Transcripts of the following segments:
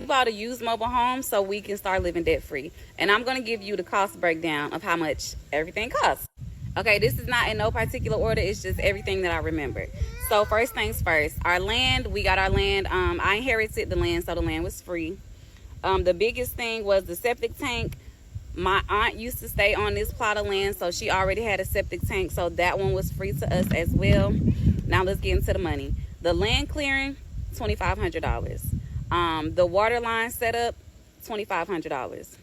bought a used mobile home so we can start living debt free. And I'm going to give you the cost breakdown of how much everything costs. Okay, this is not in no particular order. It's just everything that I remember. So first things first, our land, we got our land. I inherited the land, so the land was free. The biggest thing was the septic tank. My aunt used to stay on this plot of land, so she already had a septic tank, so that one was free to us as well. Now let's get into the money. The land clearing, $2,500. The water line setup, $2,500.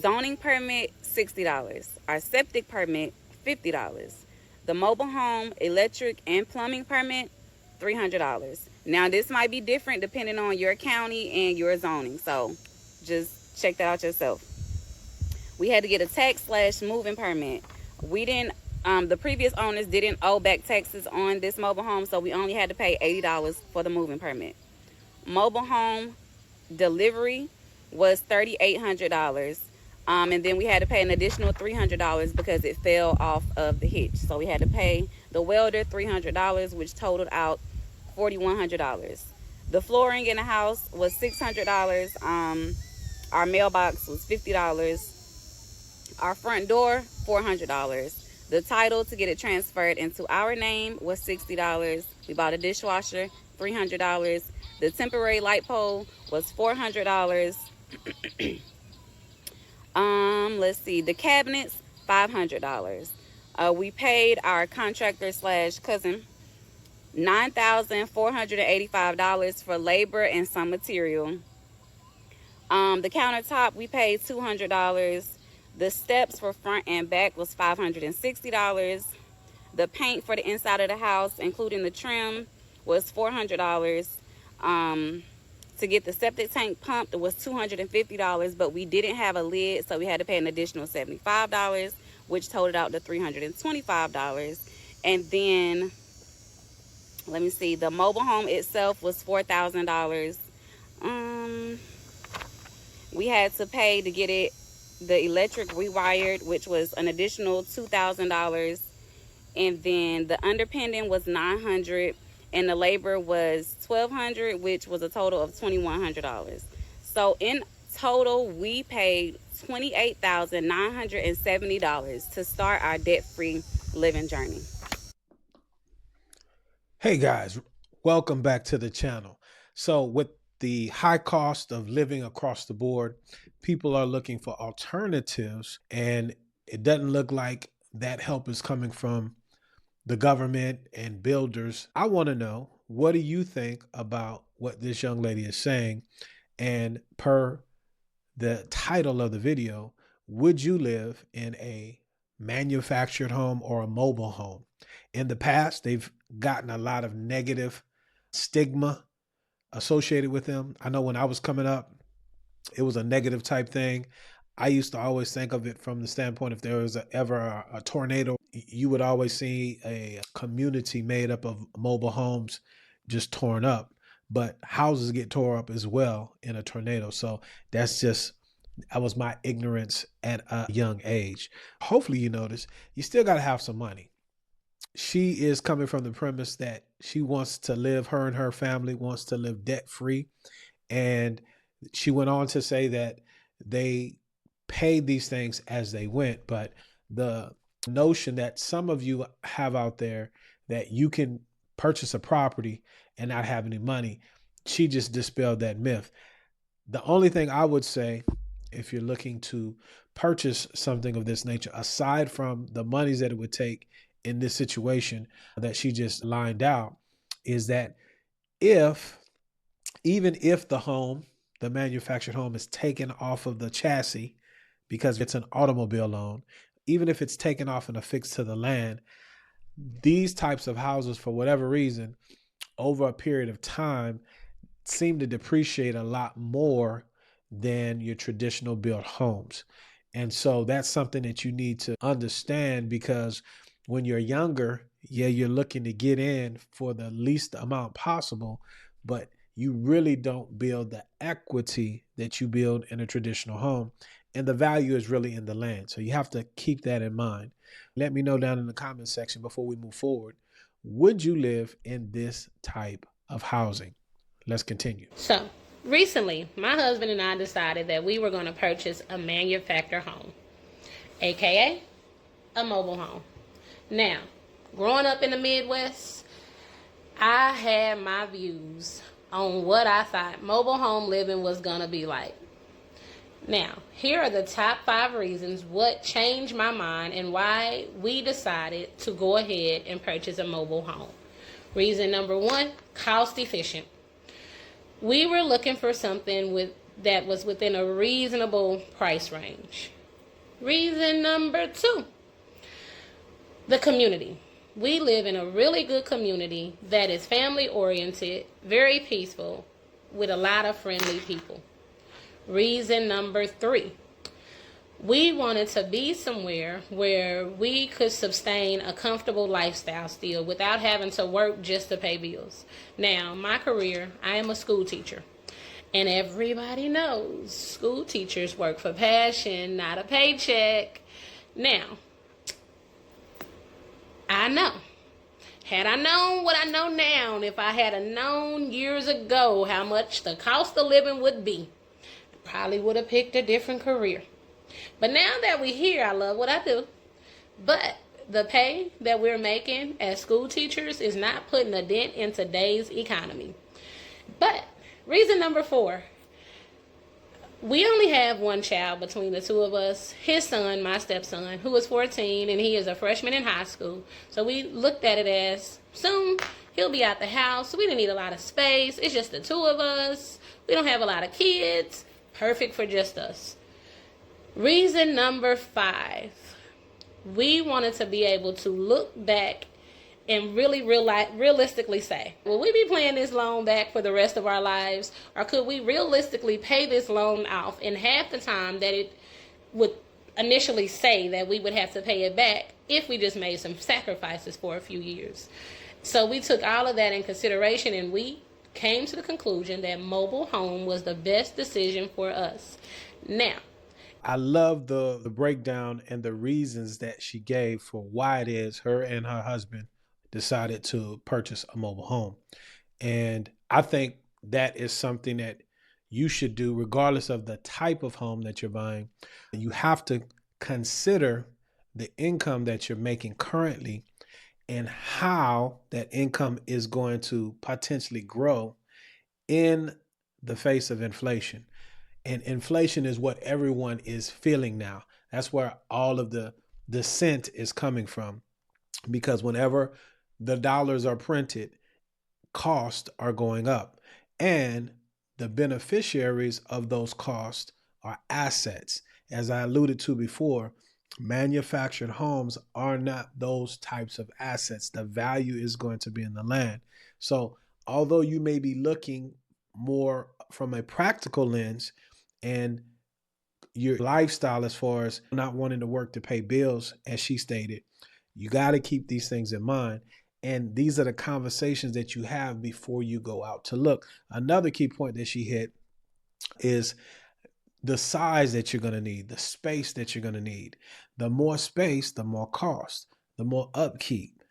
Zoning permit, $60. Our septic permit, $50. The mobile home, electric, and plumbing permit, $300. Now this might be different depending on your county and your zoning, so just check that out yourself. We had to get a tax/moving permit. We didn't, the previous owners didn't owe back taxes on this mobile home, so we only had to pay $80 for the moving permit. Mobile home delivery was $3,800. And then we had to pay an additional $300 because it fell off of the hitch. So we had to pay the welder $300, which totaled out $4,100. The flooring in the house was $600. Our mailbox was $50. Our front door, $400. The title to get it transferred into our name was $60. We bought a dishwasher, $300. The temporary light pole was $400. Let's see, the cabinets, $500. We paid our contractor/cousin $9,485 for labor and some material. The countertop, we paid $200. The steps for front and back was $560. The paint for the inside of the house, including the trim, was $400. To get the septic tank pumped, it was $250, but we didn't have a lid, so we had to pay an additional $75, which totaled out to $325. And then, let me see, the mobile home itself was $4,000. We had to pay to get it, the electric rewired, which was an additional $2,000. And then the underpinning was $900. And the labor was $1,200, which was a total of $2,100. So in total, we paid $28,970 to start our debt-free living journey. Hey guys, welcome back to the channel. So with the high cost of living across the board, people are looking for alternatives, and it doesn't look like that help is coming from the government and builders. I want to know, what do you think about what this young lady is saying? And per the title of the video, would you live in a manufactured home or a mobile home? In the past, they've gotten a lot of negative stigma associated with them. I know when I was coming up, it was a negative type thing. I used to always think of it from the standpoint, if there was ever a tornado, you would always see a community made up of mobile homes just torn up, but houses get tore up as well in a tornado. So that was my ignorance at a young age. Hopefully you notice, you still got to have some money. She is coming from the premise that she wants to live, her and her family wants to live debt free. And she went on to say that they paid these things as they went, but the notion that some of you have out there that you can purchase a property and not have any money, she just dispelled that myth. The only thing I would say, if you're looking to purchase something of this nature, aside from the monies that it would take in this situation that she just lined out, is that even if the manufactured home is taken off of the chassis because it's an automobile loan, even if it's taken off and affixed to the land, these types of houses, for whatever reason, over a period of time, seem to depreciate a lot more than your traditional built homes. And so that's something that you need to understand, because when you're younger, yeah, you're looking to get in for the least amount possible, but you really don't build the equity that you build in a traditional home. And the value is really in the land. So you have to keep that in mind. Let me know down in the comment section before we move forward. Would you live in this type of housing? Let's continue. So Recently, my husband and I decided that we were going to purchase a manufactured home, aka a mobile home. Now, growing up in the Midwest, I had my views on what I thought mobile home living was going to be like. Now, here are the top 5 reasons what changed my mind and why we decided to go ahead and purchase a mobile home. Reason number 1, cost efficient. We were looking for something that was within a reasonable price range. Reason number 2, the community. We live in a really good community that is family oriented, very peaceful, with a lot of friendly people. Reason number 3, we wanted to be somewhere where we could sustain a comfortable lifestyle still without having to work just to pay bills. Now, my career, I am a school teacher. And everybody knows school teachers work for passion, not a paycheck. Now, I know. Had I known what I know now, and if I had known years ago how much the cost of living would be, I probably would have picked a different career. But now that we're here, I love what I do. But the pay that we're making as school teachers is not putting a dent in today's economy. But reason number 4, we only have one child between the two of us. His son, my stepson, who is 14, and he is a freshman in high school. So we looked at it as soon he'll be out the house. So we didn't need a lot of space. It's just the two of us. We don't have a lot of kids. Perfect for just us. Reason number 5, we wanted to be able to look back and really realistically say, will we be paying this loan back for the rest of our lives? Or could we realistically pay this loan off in half the time that it would initially say that we would have to pay it back if we just made some sacrifices for a few years? So we took all of that in consideration, and we came to the conclusion that mobile home was the best decision for us. Now, I love the breakdown and the reasons that she gave for why it is her and her husband decided to purchase a mobile home. And I think that is something that you should do regardless of the type of home that you're buying. You have to consider the income that you're making currently and how that income is going to potentially grow in the face of inflation. And inflation is what everyone is feeling now. That's where all of the dissent is coming from. Because whenever the dollars are printed, costs are going up. And the beneficiaries of those costs are assets. As I alluded to before, manufactured homes are not those types of assets. The value is going to be in the land. So although you may be looking more from a practical lens, and your lifestyle as far as not wanting to work to pay bills, as she stated, you got to keep these things in mind. And these are the conversations that you have before you go out to look. Another key point that she hit is the size that you're going to need, the space that you're going to need. The more space, the more cost, the more upkeep,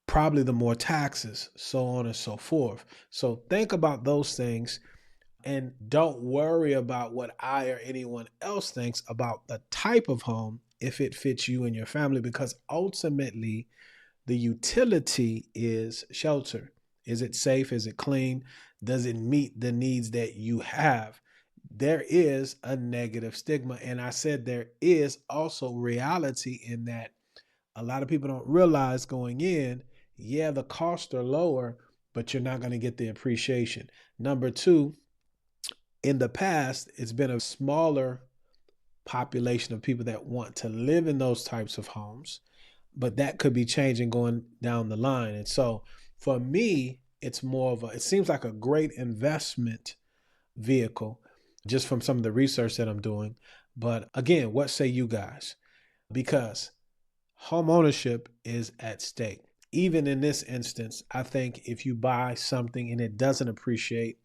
probably the more taxes, so on and so forth. So think about those things. And don't worry about what I or anyone else thinks about the type of home if it fits you and your family, because ultimately the utility is shelter. Is it safe? Is it clean? Does it meet the needs that you have? There is a negative stigma. And I said there is also reality in that a lot of people don't realize going in, yeah, the costs are lower, but you're not going to get the appreciation. Number 2, in the past, it's been a smaller population of people that want to live in those types of homes, but that could be changing going down the line. And so for me, it's more of it seems like a great investment vehicle just from some of the research that I'm doing. But again, what say you guys? Because home ownership is at stake. Even in this instance, I think if you buy something and it doesn't appreciate,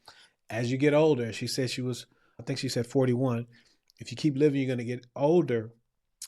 as you get older, she said I think she said 41. If you keep living, you're going to get older.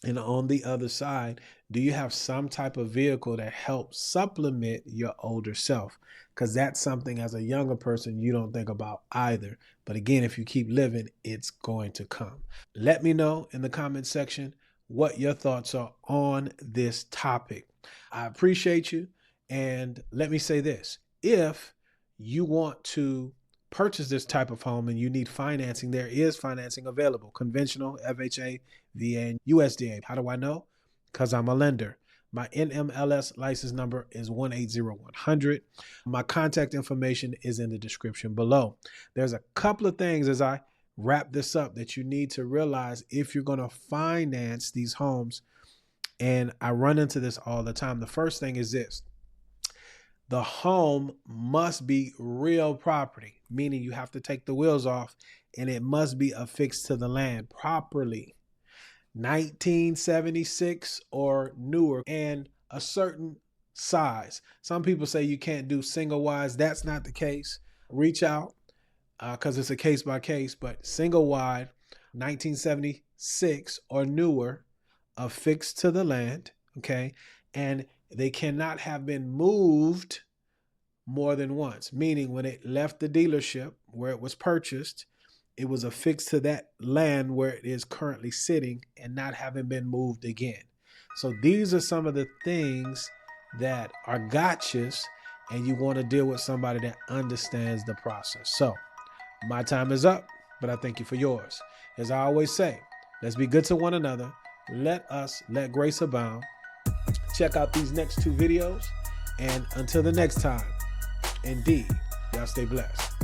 And on the other side, do you have some type of vehicle that helps supplement your older self? Because that's something as a younger person you don't think about either. But again, if you keep living, it's going to come. Let me know in the comment section what your thoughts are on this topic. I appreciate you. And let me say this. If you want to purchase this type of home and you need financing, there is financing available. Conventional, FHA, VA, and USDA. How do I know? Because I'm a lender. My NMLS license number is 180100. My contact information is in the description below. There's a couple of things as I wrap this up that you need to realize if you're going to finance these homes. And I run into this all the time. The first thing is this. The home must be real property, meaning you have to take the wheels off and it must be affixed to the land properly. 1976 or newer and a certain size. Some people say you can't do single wides. That's not the case. Reach out because it's a case by case, but single wide, 1976 or newer, affixed to the land, okay? And they cannot have been moved more than once, meaning when it left the dealership where it was purchased, it was affixed to that land where it is currently sitting and not having been moved again. So these are some of the things that are gotchas, and you want to deal with somebody that understands the process. So my time is up, but I thank you for yours. As I always say, let's be good to one another. Let grace abound. Check out these next 2 videos. And until the next time, indeed, y'all stay blessed.